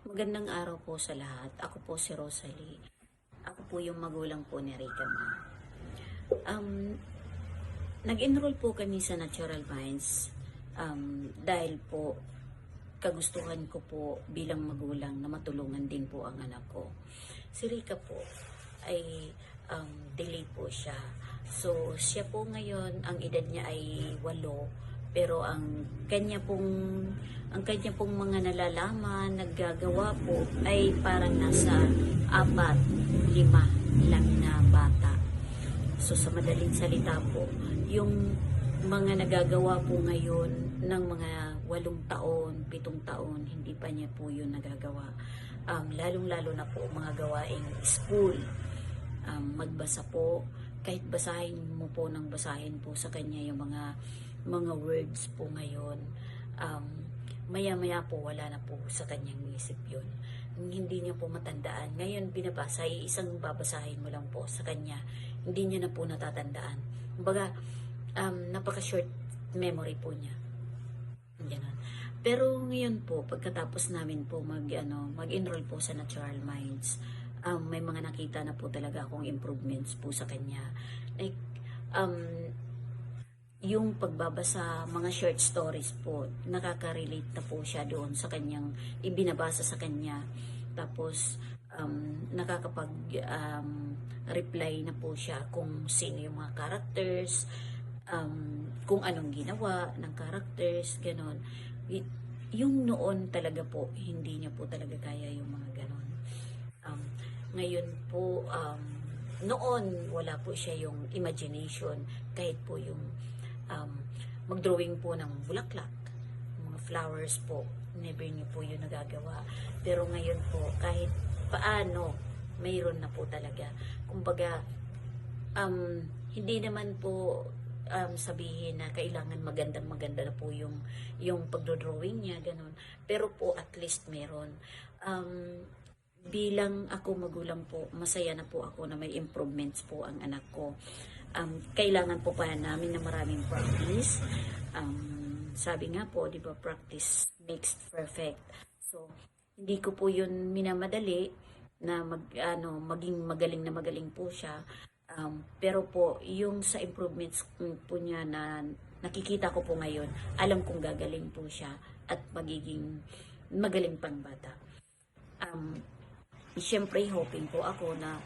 Magandang araw po sa lahat. Ako po si Rosalie. Ako po yung magulang po ni Rica Ma. Um, Nag-enroll po kami sa Natural Minds dahil po kagustuhan ko po bilang magulang na matulungan din po ang anak ko. Si Rica po ay delay po siya. So, siya po ngayon, ang edad niya ay 8, pero ang kanya pong mga nalalaman, naggagawa po ay parang nasa 4, 5 lang na bata. So sa madaling salita po, yung mga nagagawa po ngayon ng mga 8 taon, 7 taon, hindi pa niya po yun nagagawa. Lalong-lalo na po mga gawaing school. Magbasa po, kahit basahin mo po ng basahin po sa kanya yung mga words po ngayon, maya-maya po wala na po sa kanyang isip yun. Hindi niya po matandaan. Ngayon binabasa, isang babasahin mo lang po sa kanya, hindi niya na po natatandaan. Kumbaga, napaka-short memory po niya. Ganun. Pero ngayon po, pagkatapos namin po mag-enroll po sa Natural Minds, may mga nakita na po talaga akong improvements po sa kanya. Like, yung pagbabasa, mga short stories po, nakaka-relate na po siya doon sa kanyang ibinabasa sa kanya. Tapos, nakakapag-reply na po siya kung sino yung mga characters, kung anong ginawa ng characters, ganon. Yung noon talaga po, hindi niya po talaga kaya yung mga ganon. Ngayon po, noon wala po siya yung imagination, kahit po yung mag-drawing po ng bulaklak, mga flowers po, never niyo po yun nagagawa. Pero ngayon po, kahit paano, mayroon na po talaga. Kumbaga, hindi naman po sabihin na kailangan magandang-maganda na po yung pagdodrawing niya, ganun. Pero po, at least meron. Bilang ako magulang po, masaya na po ako na may improvements po ang anak ko. Kailangan po pa namin na maraming practice. Sabi nga po, di ba, practice makes perfect. So, hindi ko po yun minamadali na maging magaling na magaling po siya. Pero po, yung sa improvements po niya na nakikita ko po ngayon, alam kong gagaling po siya at magiging magaling pang bata. Siyempre, hoping po ako na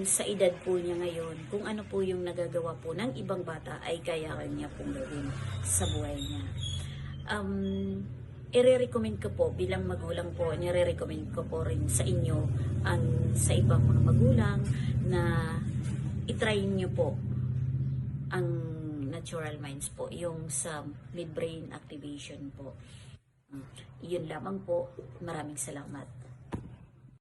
sa edad po niya ngayon, kung ano po yung nagagawa po ng ibang bata ay kaya niya pong gawin sa buhay niya. I-recommend ko po bilang magulang po, nire-recommend ko po rin sa inyo, sa ibang mga magulang, na itry niyo po ang Natural Minds po, yung sa midbrain activation po. Yun lamang po. Maraming salamat.